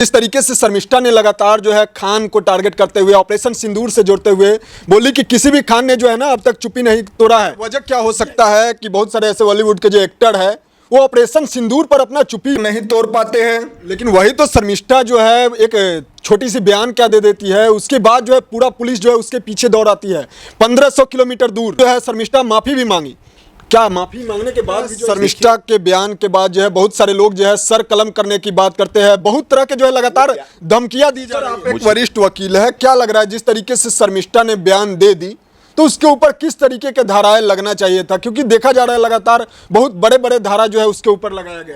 इस तरीके से शर्मिष्ठा ने लगातार जो है खान को टारगेट करते हुए ऑपरेशन सिंदूर से जोड़ते हुए बोली कि किसी भी खान ने जो है ना अब तक चुप्पी नहीं तोड़ा है। वजह क्या हो सकता है कि बहुत सारे ऐसे बॉलीवुड के जो एक्टर है वो ऑपरेशन सिंदूर पर अपना चुप्पी नहीं तोड़ पाते हैं, लेकिन वही तो शर्मिष्ठा जो है एक छोटी सी बयान क्या दे देती है, उसके बाद जो है पूरा पुलिस जो है उसके पीछे दौड़ आती है। 1500 किलोमीटर दूर जो है शर्मिष्ठा माफी भी मांगी। क्या माफी मांगने के बाद शर्मिष्ठा के बयान के बाद जो है बहुत सारे लोग जो है सर कलम करने की बात करते हैं, बहुत तरह के जो है लगातार धमकियां दी जा रही है। आप एक वरिष्ठ वकील है, क्या लग रहा है जिस तरीके से शर्मिष्ठा ने बयान दे दी तो उसके ऊपर किस तरीके के धाराएं लगना चाहिए था, क्योंकि देखा जा रहा है लगातार बहुत बड़े बड़े धारा जो है उसके ऊपर लगाया गया।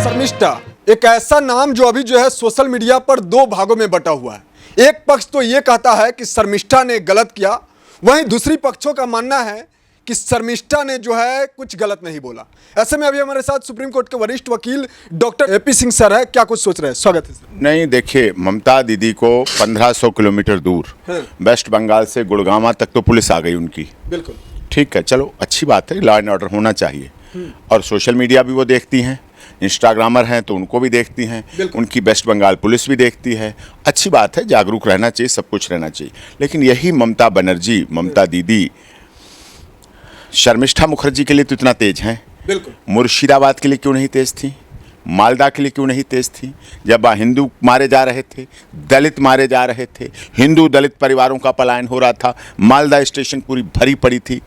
शर्मिष्ठा एक ऐसा नाम जो अभी जो है सोशल मीडिया पर दो भागों में बटा हुआ है। एक पक्ष तो ये कहता है कि शर्मिष्ठा ने गलत किया, वहीं दूसरी पक्षों का मानना है कि शर्मिष्ठा ने जो है कुछ गलत नहीं बोला। ऐसे में अभी हमारे साथ सुप्रीम कोर्ट के वरिष्ठ वकील डॉक्टर एपी सिंह सर है, क्या कुछ सोच रहे हैं? स्वागत है सर। नहीं, देखिए, ममता दीदी को 1500 किलोमीटर दूर वेस्ट बंगाल से गुड़गांव तक तो पुलिस आ गई उनकी। बिल्कुल ठीक है, चलो अच्छी बात है, लॉ एंड ऑर्डर होना चाहिए। और सोशल मीडिया भी वो देखती हैं, इंस्टाग्रामर हैं तो उनको भी देखती हैं, उनकी वेस्ट बंगाल पुलिस भी देखती है। अच्छी बात है, जागरूक रहना चाहिए, सब कुछ रहना चाहिए। लेकिन यही ममता बनर्जी, ममता दीदी शर्मिष्ठा मुखर्जी के लिए तो इतना तेज हैं, बिल्कुल मुर्शिदाबाद के लिए क्यों नहीं तेज थी? मालदा के लिए क्यों नहीं तेज थी? जब हिंदू मारे जा रहे थे, दलित मारे जा रहे थे, हिंदू दलित परिवारों का पलायन हो रहा था, मालदा स्टेशन पूरी भरी पड़ी थी,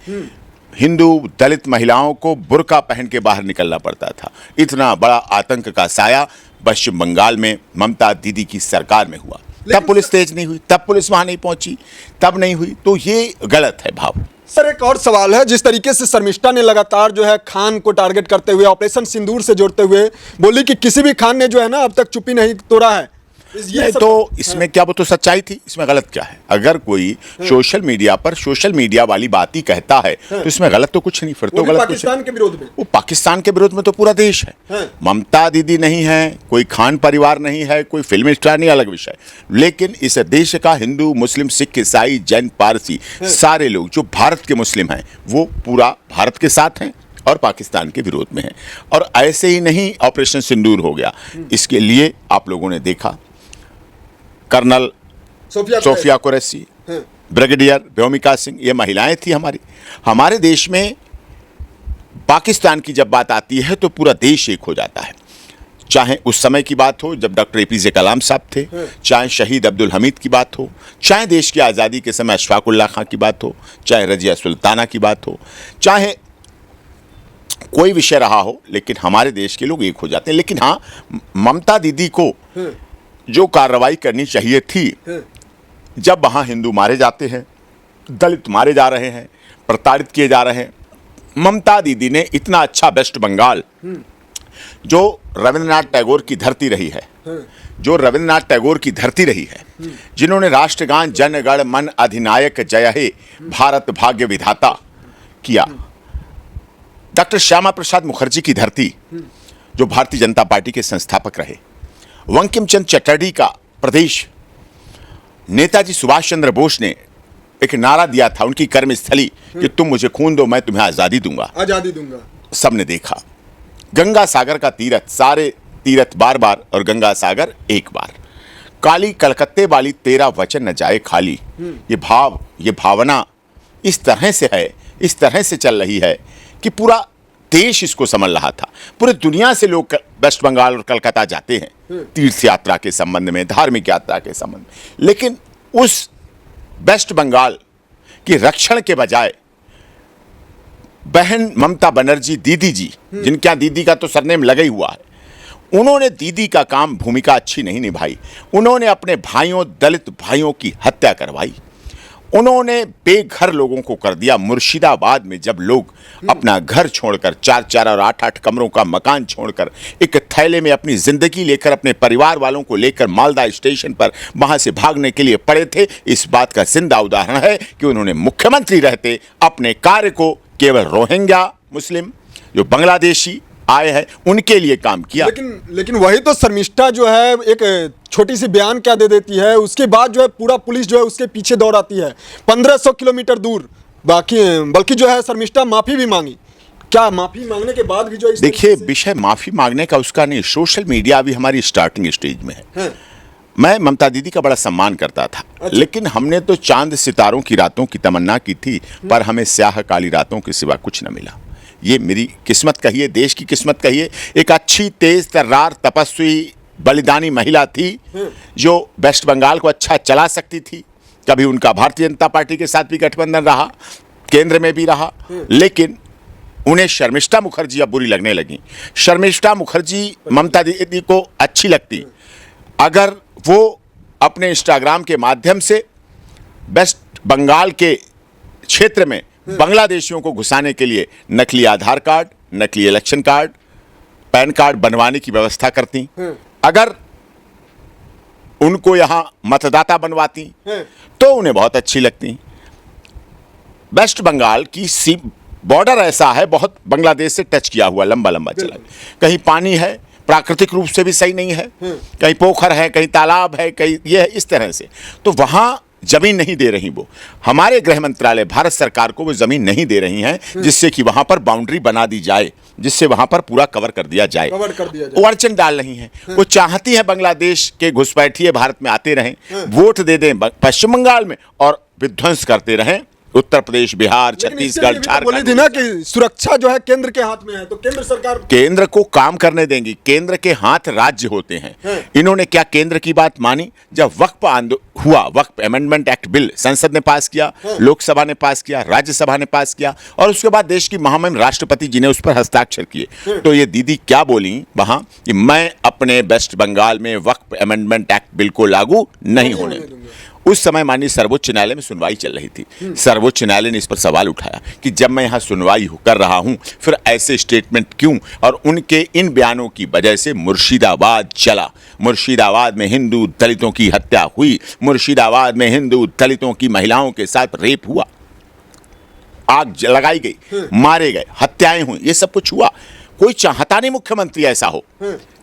हिंदू दलित महिलाओं को बुर्का पहन के बाहर निकलना पड़ता था। इतना बड़ा आतंक का साया पश्चिम बंगाल में ममता दीदी की सरकार में हुआ। तब पुलिस तेज नहीं हुई, तब पुलिस वहां नहीं पहुंची, तब नहीं हुई, तो ये गलत है भाव। सर एक और सवाल है, जिस तरीके से शर्मिष्ठा ने लगातार जो है खान को टारगेट करते हुए ऑपरेशन सिंदूर से जोड़ते हुए बोली कि किसी भी खान ने जो है ना अब तक चुप्पी नहीं तोड़ा है, ये तो इसमें क्या, वो तो सच्चाई थी, इसमें गलत क्या है? अगर कोई सोशल मीडिया पर सोशल मीडिया वाली बात ही कहता है तो इसमें गलत तो कुछ नहीं, फिर तो गलत पाकिस्तान के विरोध में। वो पाकिस्तान के विरोध में तो पूरा देश है। ममता दीदी नहीं है, कोई खान परिवार नहीं है, कोई फिल्म स्टार नहीं, अलग विषय। लेकिन इस देश का हिंदू, मुस्लिम, सिख, ईसाई, जैन, पारसी सारे लोग जो भारत के मुस्लिम हैं वो पूरा भारत के साथ हैं और पाकिस्तान के विरोध में हैं। और ऐसे ही नहीं ऑपरेशन सिंदूर हो गया, इसके लिए आप लोगों ने देखा colonel Sophia Qureshi, brigadier Vyomika Singh, ये महिलाएं थी हमारे देश में। पाकिस्तान की जब बात आती है तो पूरा देश एक हो जाता है, चाहे उस समय की बात हो जब डॉक्टर एपीजे कलाम साहब थे, चाहे शहीद अब्दुल हमीद की बात हो, चाहे देश की आज़ादी के समय अशफाक उल्लाह खां की बात हो, चाहे रजिया सुल्ताना की बात हो, चाहे कोई विषय रहा हो, लेकिन हमारे देश के लोग एक हो जाते हैं। लेकिन हाँ, ममता दीदी को जो कार्रवाई करनी चाहिए थी, जब वहां हिंदू मारे जाते हैं, दलित मारे जा रहे हैं, प्रताड़ित किए जा रहे हैं, ममता दीदी ने इतना अच्छा वेस्ट बंगाल जो रविंद्रनाथ टैगोर की धरती रही है, जिन्होंने राष्ट्रगान जन गण मन अधिनायक जय हे भारत भाग्य विधाता किया, डॉक्टर श्यामा प्रसाद मुखर्जी की धरती जो भारतीय जनता पार्टी के संस्थापक रहे, बंकिम चंद्र चटर्जी का प्रदेश, नेताजी सुभाष चंद्र बोस ने एक नारा दिया था उनकी कर्मस्थली कि तुम मुझे खून दो मैं तुम्हें आजादी दूंगा। सबने देखा गंगा सागर का तीरथ, सारे तीरथ बार बार और गंगा सागर एक बार, काली कलकत्ते वाली तेरा वचन न जाए खाली। ये भाव, ये भावना इस तरह से है, इस तरह से चल रही है कि पूरा देश इसको समझ रहा था। पूरे दुनिया से लोग वेस्ट बंगाल और कलकत्ता जाते हैं तीर्थ यात्रा के संबंध में, धार्मिक यात्रा के संबंध में, लेकिन उस वेस्ट बंगाल के रक्षण के बजाय बहन ममता बनर्जी, दीदी जी, जिनके यहाँ दीदी का तो सरनेम लगा ही हुआ है, उन्होंने दीदी का काम, भूमिका अच्छी नहीं निभाई। उन्होंने अपने भाइयों, दलित भाइयों की हत्या करवाई, उन्होंने बेघर लोगों को कर दिया। मुर्शिदाबाद में जब लोग अपना घर छोड़कर, 4-4 और 8-8 कमरों का मकान छोड़कर एक थैले में अपनी जिंदगी लेकर, अपने परिवार वालों को लेकर मालदा स्टेशन पर वहां से भागने के लिए पड़े थे, इस बात का जिंदा उदाहरण है कि उन्होंने मुख्यमंत्री रहते अपने कार्य को केवल रोहिंग्या मुस्लिम जो बांग्लादेशी आए हैं उनके लिए काम किया। लेकिन वही तो शर्मिष्ठा जो है एक छोटी सी बयान क्या दे देती है, उसके बाद जो है पूरा पुलिस जो है उसके पीछे दौड़ आती है 1500 किलोमीटर दूर, बल्कि जो है शर्मिष्ठा माफी भी मांगी। क्या माफी मांगने के बाद भी जो इस देखिए, तरीके से- विषय माफी मांगने का उसका नहीं, सोशल मीडिया अभी हमारी स्टार्टिंग स्टेज में है। हाँ। मैं ममता दीदी का बड़ा सम्मान करता था, अच्छा। लेकिन हमने तो चांद सितारों की रातों की तमन्ना की थी, पर हमें स्याह काली रातों के सिवा कुछ न मिला। ये मेरी किस्मत कहिए, देश की किस्मत कहिए। एक अच्छी, तेज तर्रार, तपस्वी, बलिदानी महिला थी जो वेस्ट बंगाल को अच्छा चला सकती थी। कभी उनका भारतीय जनता पार्टी के साथ भी गठबंधन रहा, केंद्र में भी रहा, लेकिन उन्हें शर्मिष्ठा मुखर्जी अब बुरी लगने लगी। शर्मिष्ठा मुखर्जी ममता दीदी को अच्छी लगती अगर वो अपने इंस्टाग्राम के माध्यम से वेस्ट बंगाल के क्षेत्र में बांग्लादेशियों को घुसाने के लिए नकली आधार कार्ड, नकली इलेक्शन कार्ड, पैन कार्ड बनवाने की व्यवस्था करती, अगर उनको यहां मतदाता बनवाती तो उन्हें बहुत अच्छी लगती। वेस्ट बंगाल की बॉर्डर ऐसा है, बहुत बांग्लादेश से टच किया हुआ, लंबा लंबा चला, कहीं पानी है, प्राकृतिक रूप से भी सही नहीं है, कहीं पोखर है, कहीं तालाब है, कहीं ये है, इस तरह से। तो वहां जमीन नहीं दे रही वो, हमारे गृह मंत्रालय भारत सरकार को वो जमीन नहीं दे रही हैं, जिससे कि वहां पर बाउंड्री बना दी जाए, जिससे वहां पर पूरा कवर कर दिया जाए। वो अड़चन डाल रही हैं। वो चाहती है बांग्लादेश के घुसपैठिए भारत में आते रहें, वोट दे दें पश्चिम बंगाल में और विध्वंस करते रहें उत्तर प्रदेश, बिहार, छत्तीसगढ़, झारखंड। बोली थी ना कि सुरक्षा जो है केंद्र के हाथ में है, तो केंद्र सरकार केंद्र को काम करने देंगी। केंद्र के हाथ राज्य होते हैं। इन्होंने क्या केंद्र की बात मानी? जब वक्फ हुआ, वक्फ अमेंडमेंट एक्ट बिल संसद ने पास किया, लोकसभा ने पास किया, राज्यसभा ने पास किया, और उसके बाद देश की महामहिम राष्ट्रपति जी ने उस पर हस्ताक्षर किए। तो ये दीदी क्या बोली वहां कि मैं अपने वेस्ट बंगाल में वक्फ अमेंडमेंट एक्ट बिल को लागू नहीं होने दूंगा। उस समय माननीय सर्वोच्च न्यायालय में सुनवाई चल रही थी। सर्वोच्च न्यायालय ने इस पर सवाल उठाया कि जब मैं यहाँ सुनवाई कर रहा हूँ, फिर ऐसे स्टेटमेंट क्यों? और उनके इन बयानों की वजह से मुर्शिदाबाद चला। मुर्शिदाबाद में हिंदू दलितों की हत्या हुई, मुर्शिदाबाद में हिंदू दलितों की महिलाओं के साथ रेप हुआ, आग लगाई गई, मारे गए, हत्याएं हुई, ये सब कुछ हुआ। कोई चाहता नहीं मुख्यमंत्री ऐसा हो,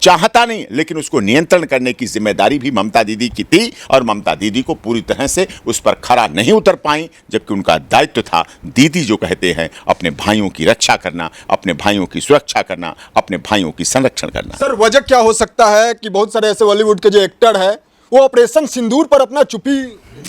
चाहता नहीं, लेकिन उसको नियंत्रण करने की जिम्मेदारी भी ममता दीदी की थी, और ममता दीदी को पूरी तरह से उस पर खरा नहीं उतर पाई, जबकि उनका दायित्व था, दीदी जो कहते हैं, अपने भाइयों की रक्षा करना, अपने भाइयों की सुरक्षा करना, अपने भाइयों की संरक्षण करना। सर, वजह क्या हो सकता है कि बहुत सारे ऐसे बॉलीवुड के जो एक्टर है वो ऑपरेशन सिंदूर पर अपना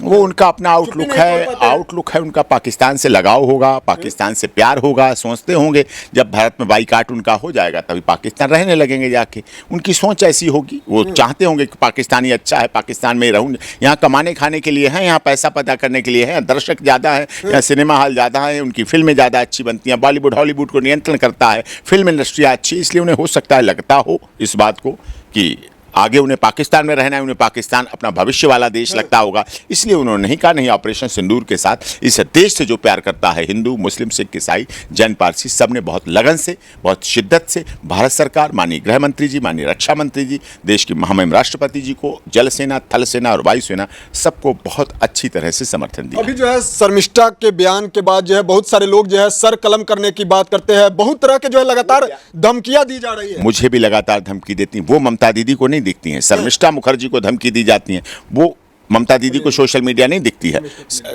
वो उनका अपना आउटलुक है उनका, पाकिस्तान से लगाव होगा, पाकिस्तान से प्यार होगा, सोचते होंगे जब भारत में बाईकाट उनका हो जाएगा तभी पाकिस्तान रहने लगेंगे जाके। उनकी सोच ऐसी होगी, वो चाहते होंगे कि पाकिस्तानी अच्छा है, पाकिस्तान में रहूंगे, यहाँ कमाने खाने के लिए है, यहाँ पैसा पैदा करने के लिए है, दर्शक ज़्यादा है, यहाँ सिनेमा हॉल ज़्यादा है, उनकी फिल्में ज़्यादा अच्छी बनती हैं, बॉलीवुड हॉलीवुड को नियंत्रण करता है, फिल्म इंडस्ट्री अच्छी, इसलिए उन्हें हो सकता है, लगता हो इस बात को कि आगे उन्हें पाकिस्तान में रहना है, उन्हें पाकिस्तान अपना भविष्य वाला देश लगता होगा, इसलिए उन्होंने नहीं कहा नहीं। ऑपरेशन सिंदूर के साथ इस देश से जो प्यार करता है, हिंदू, मुस्लिम, सिख, ईसाई, जैन, पारसी, सबने बहुत लगन से, बहुत शिद्दत से भारत सरकार, माननीय गृह मंत्री जी, माननीय रक्षा मंत्री जी, देश की महामहिम राष्ट्रपति जी को, जल सेना, थल सेना और वायुसेना, सबको बहुत अच्छी तरह से समर्थन दिया। अभी जो है शर्मिष्ठा के बयान के बाद जो है बहुत सारे लोग जो है सर कलम करने की बात करते हैं, बहुत तरह के जो है लगातार धमकियां दी जा रही है। मुझे भी लगातार धमकी देती, वो ममता दीदी को नहीं दिखती हैं। शर्मिष्ठा मुखर्जी को धमकी दी जाती है, वो ममता दीदी को सोशल मीडिया नहीं दिखती है,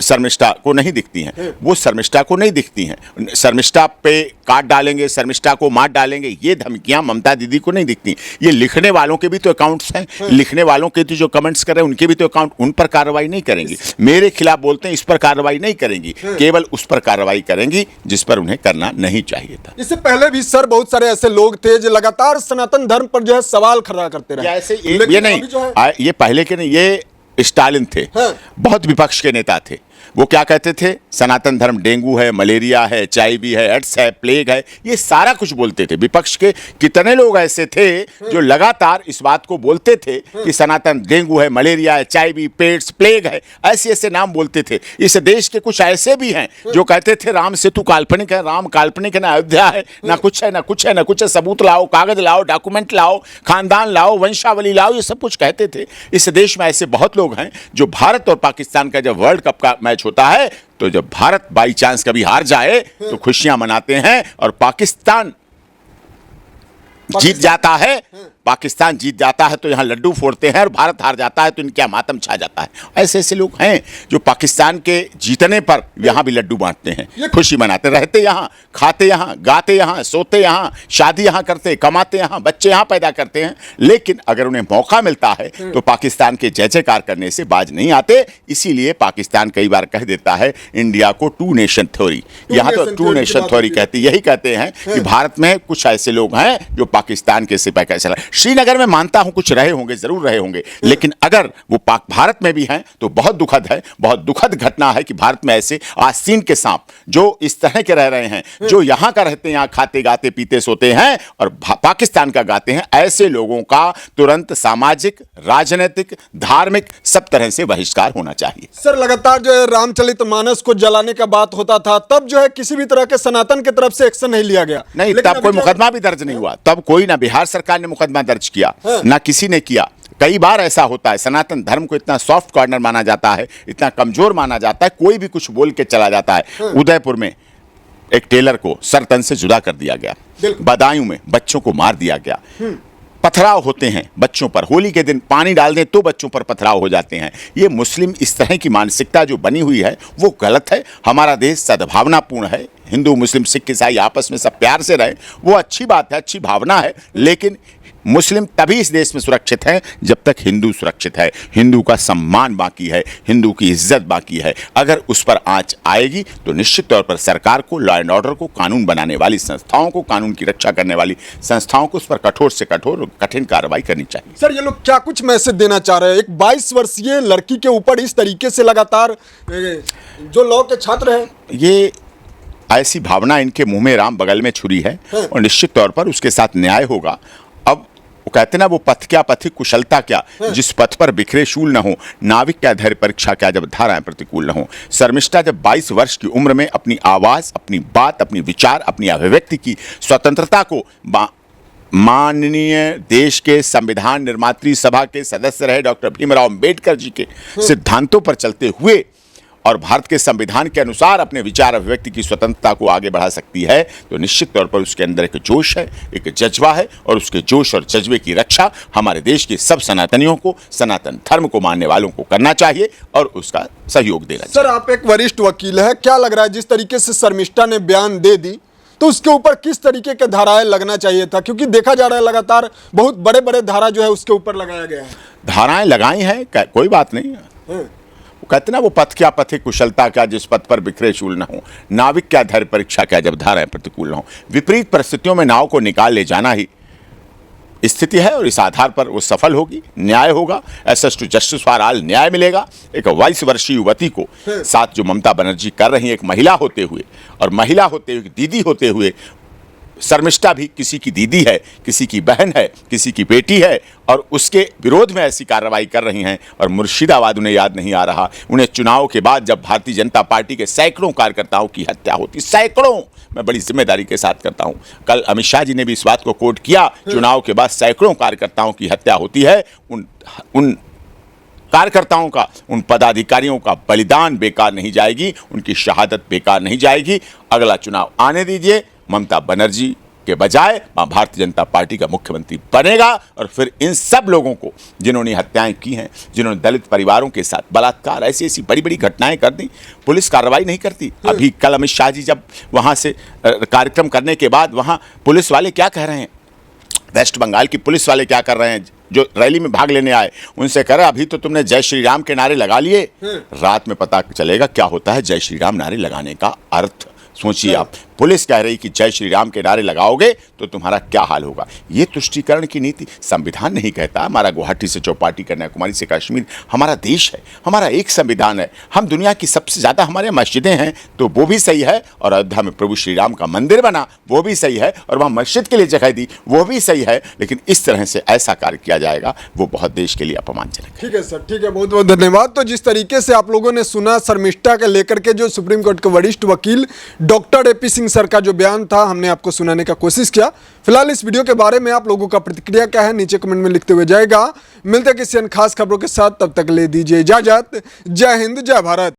शर्मिष्ठा को नहीं दिखती हैं, वो शर्मिष्ठा को नहीं दिखती हैं। शर्मिष्ठा पे काट डालेंगे, शर्मिष्ठा को मार डालेंगे, ये धमकियां ममता दीदी को नहीं दिखती। ये लिखने वालों के भी तो अकाउंट्स हैं, लिखने वालों के तो जो कमेंट्स कर रहे हैं उनके भी तो अकाउंट, उन पर कार्रवाई नहीं करेंगी। मेरे खिलाफ बोलते हैं, इस पर कार्रवाई नहीं करेंगी, केवल उस पर कार्रवाई करेंगी जिस पर उन्हें करना नहीं चाहिए था। इससे पहले भी सर बहुत सारे ऐसे लोग थे जो लगातार सनातन धर्म पर जो है सवाल खड़ा करते रहे। ऐसे ये नहीं, ये पहले के नहीं, ये स्टालिन थे, बहुत विपक्ष के नेता थे। वो क्या कहते थे? सनातन धर्म डेंगू है, मलेरिया है, HIV है, एड्स है, प्लेग है, ये सारा कुछ बोलते थे। विपक्ष के कितने लोग ऐसे थे जो लगातार इस बात को बोलते थे कि सनातन डेंगू है, मलेरिया है, HIV, पेड्स, प्लेग है, ऐसे ऐसे नाम बोलते थे। इस देश के कुछ ऐसे भी हैं जो कहते थे राम सेतु काल्पनिक है, राम काल्पनिक है, ना अयोध्या है, ना कुछ है, ना कुछ है, ना कुछ है, सबूत लाओ, कागज लाओ, डॉक्यूमेंट लाओ, खानदान लाओ, वंशावली लाओ, ये सब कुछ कहते थे। इस देश में ऐसे बहुत लोग हैं जो भारत और पाकिस्तान का जब वर्ल्ड कप का मैच होता है तो जब भारत बाई चांस कभी हार जाए तो खुशियां मनाते हैं, और पाकिस्तान जीत जाता है, पाकिस्तान जीत जाता है तो यहाँ लड्डू फोड़ते हैं और भारत हार जाता है तो इनके यहाँ मातम छा जाता है। ऐसे ऐसे लोग हैं जो पाकिस्तान के जीतने पर यहाँ भी लड्डू बांटते हैं, खुशी मनाते, रहते यहाँ, खाते यहाँ, गाते यहाँ, सोते यहाँ, शादी यहाँ करते, कमाते यहाँ, बच्चे यहाँ पैदा करते हैं। लेकिन अगर उन्हें मौका मिलता है तो पाकिस्तान के जय जयकार करने से बाज नहीं आते। इसीलिए पाकिस्तान कई बार कह देता है इंडिया को टू नेशन थ्योरी, यहाँ तो टू नेशन थ्योरी कहती, यही कहते हैं कि भारत में कुछ ऐसे लोग हैं जो पाकिस्तान के सिपाही कैसे। श्रीनगर में मानता हूं कुछ रहे होंगे, जरूर रहे होंगे, लेकिन अगर वो पाक भारत में भी हैं तो बहुत दुखद है, बहुत दुखद घटना है कि भारत में ऐसे आस्तीन के सांप जो इस तरह के रह रहे हैं, जो यहां का रहते हैं, यहां खाते गाते पीते सोते हैं और पाकिस्तान का गाते हैं, ऐसे लोगों का तुरंत सामाजिक, राजनीतिक, धार्मिक सब तरह से बहिष्कार होना चाहिए। सर लगातार जो है रामचरितमानस को जलाने का बात होता था, तब जो है किसी भी तरह के सनातन की तरफ से एक्शन नहीं लिया गया, नहीं, तब कोई मुकदमा भी दर्ज नहीं हुआ, तब कोई ना बिहार सरकार ने मुकदमा दर्ज किया, ना किसी ने किया। कई बार ऐसा होता है, सनातन धर्म को इतना सॉफ्ट कॉर्नर माना जाता है, इतना कमजोर माना जाता है, कोई भी कुछ बोल के चला जाता है। उदयपुर में एक टेलर को सर तन से जुदा कर दिया गया, बदायूं में बच्चों को मार दिया गया, पथराव होते हैं बच्चों पर, होली के दिन पानी डाल दें तो बच्चों पर पथराव हो जाते हैं। ये मुस्लिम इस तरह की मानसिकता जो बनी हुई है वो गलत है। हमारा देश सद्भावनापूर्ण है, हिंदू मुस्लिम सिख ईसाई आपस में सब प्यार से रहे, वो अच्छी बात है, अच्छी भावना है। लेकिन मुस्लिम तभी इस देश में सुरक्षित है जब तक हिंदू सुरक्षित है, हिंदू का सम्मान बाकी है, हिंदू की इज्जत बाकी है। अगर उस पर आंच आएगी तो निश्चित तौर पर सरकार को, लॉ एंड ऑर्डर को, कानून बनाने वाली संस्थाओं को, कानून की रक्षा करने वाली संस्थाओं को उस पर कठोर से कठोर और कठिन कार्रवाई करनी चाहिए। सर ये लोग क्या कुछ मैसेज देना चाह रहे हैं एक 22 वर्षीय लड़की के ऊपर इस तरीके से लगातार, जो लॉ के छात्र हैं, ये ऐसी भावना, इनके मुंह में राम बगल में छुरी है और निश्चित तौर पर उसके साथ न्याय होगा। अब वो कहते ना, वो पथ क्या पथिक कुशलता क्या, जिस पथ पर बिखरे शूल न हो, नाविक क्या धैर्य परीक्षा क्या जब धाराएं प्रतिकूल न हो। शर्मिष्ठा जब 22 वर्ष की उम्र में अपनी आवाज, अपनी बात, अपनी विचार, अपनी अभिव्यक्ति की स्वतंत्रता को माननीय देश के संविधान निर्मात्री सभा के सदस्य रहे डॉक्टर भीमराव अंबेडकर जी के सिद्धांतों पर चलते हुए और भारत के संविधान के अनुसार अपने विचार अभिव्यक्ति की स्वतंत्रता को आगे बढ़ा सकती है, तो निश्चित तौर पर उसके अंदर एक जोश है, एक जज्बा है, और उसके जोश और जज्बे की रक्षा हमारे देश के सब सनातनियों को, सनातन धर्म को मानने वालों को करना चाहिए और उसका सहयोग देना चाहिए। सर आप एक वरिष्ठ वकील है, क्या लग रहा है जिस तरीके से शर्मिष्ठा ने बयान दे दी तो उसके ऊपर किस तरीके के धाराएं लगना चाहिए था, क्योंकि देखा जा रहा है लगातार बहुत बड़े बड़े धारा जो है उसके ऊपर लगाया गया है। धाराएं लगाई हैं, कोई बात नहीं है। कहते ना, वो पथ क्या पथिक कुशलता क्या जिस पथ पर बिखरे शूल न हो, नाविक क्या धैर्य परीक्षा क्या जब धाराएं प्रतिकूल न हो। विपरीत परिस्थितियों में नाव को निकाल ले जाना ही स्थिति है और इस आधार पर वो सफल होगी, न्याय होगा, access to justice for all न्याय मिलेगा। एक 22 वर्षीय युवती को साथ जो ममता बनर्जी कर रही है, एक महिला होते हुए, और महिला होते हुए, दीदी होते हुए, शर्मिष्ठा भी किसी की दीदी है, किसी की बहन है, किसी की बेटी है, और उसके विरोध में ऐसी कार्रवाई कर रही हैं। और मुर्शिदाबाद उन्हें याद नहीं आ रहा, उन्हें चुनाव के बाद जब भारतीय जनता पार्टी के सैकड़ों कार्यकर्ताओं की हत्या होती, सैकड़ों, मैं बड़ी जिम्मेदारी के साथ करता हूं, कल अमित शाह जी ने भी इस बात को कोट किया, चुनाव के बाद सैकड़ों कार्यकर्ताओं की हत्या होती है। उन कार्यकर्ताओं का, उन पदाधिकारियों का बलिदान बेकार नहीं जाएगी, उनकी शहादत बेकार नहीं जाएगी। अगला चुनाव आने दीजिए, ममता बनर्जी के बजाय भारतीय जनता पार्टी का मुख्यमंत्री बनेगा, और फिर इन सब लोगों को जिन्होंने हत्याएं की हैं, जिन्होंने दलित परिवारों के साथ बलात्कार, ऐसी ऐसी बड़ी बड़ी घटनाएं कर दी, पुलिस कार्रवाई नहीं करती। अभी कल अमित शाह जी जब वहां से कार्यक्रम करने के बाद वहां पुलिस वाले क्या कह रहे हैं, वेस्ट बंगाल की पुलिस वाले क्या कर रहे हैं, जो रैली में भाग लेने आए, उनसे कह रहे अभी तो तुमने जय श्री राम के नारे लगा लिए, रात में पता चलेगा क्या होता है जय श्री राम नारे लगाने का अर्थ। सोचिए आप, पुलिस कह रही कि जय श्री राम के नारे लगाओगे तो तुम्हारा क्या हाल होगा। ये तुष्टीकरण की नीति संविधान नहीं कहता। हमारा गुवाहाटी से चौपाटी, कन्याकुमारी से कश्मीर हमारा देश है, हमारा एक संविधान है। हम दुनिया की सबसे ज़्यादा हमारे मस्जिदें हैं तो वो भी सही है, और अयोध्या में प्रभु श्री राम का मंदिर बना वो भी सही है, और वहाँ मस्जिद के लिए जगह दी वो भी सही है। लेकिन इस तरह से ऐसा कार्य किया जाएगा वो बहुत देश के लिए अपमानजनक है। ठीक है सर, ठीक है, बहुत बहुत धन्यवाद। तो जिस तरीके से आप लोगों ने सुना शर्मिष्ठा के लेकर के जो सुप्रीम कोर्ट के वरिष्ठ वकील डॉक्टर AP सिंह सर का जो बयान था, हमने आपको सुनाने का कोशिश किया। फिलहाल इस वीडियो के बारे में आप लोगों का प्रतिक्रिया क्या है नीचे कमेंट में लिखते हुए जाएगा। मिलते हैं किसी अन्य खास खबरों के साथ, तब तक ले दीजिए इजाजत। जय हिंद, जय भारत।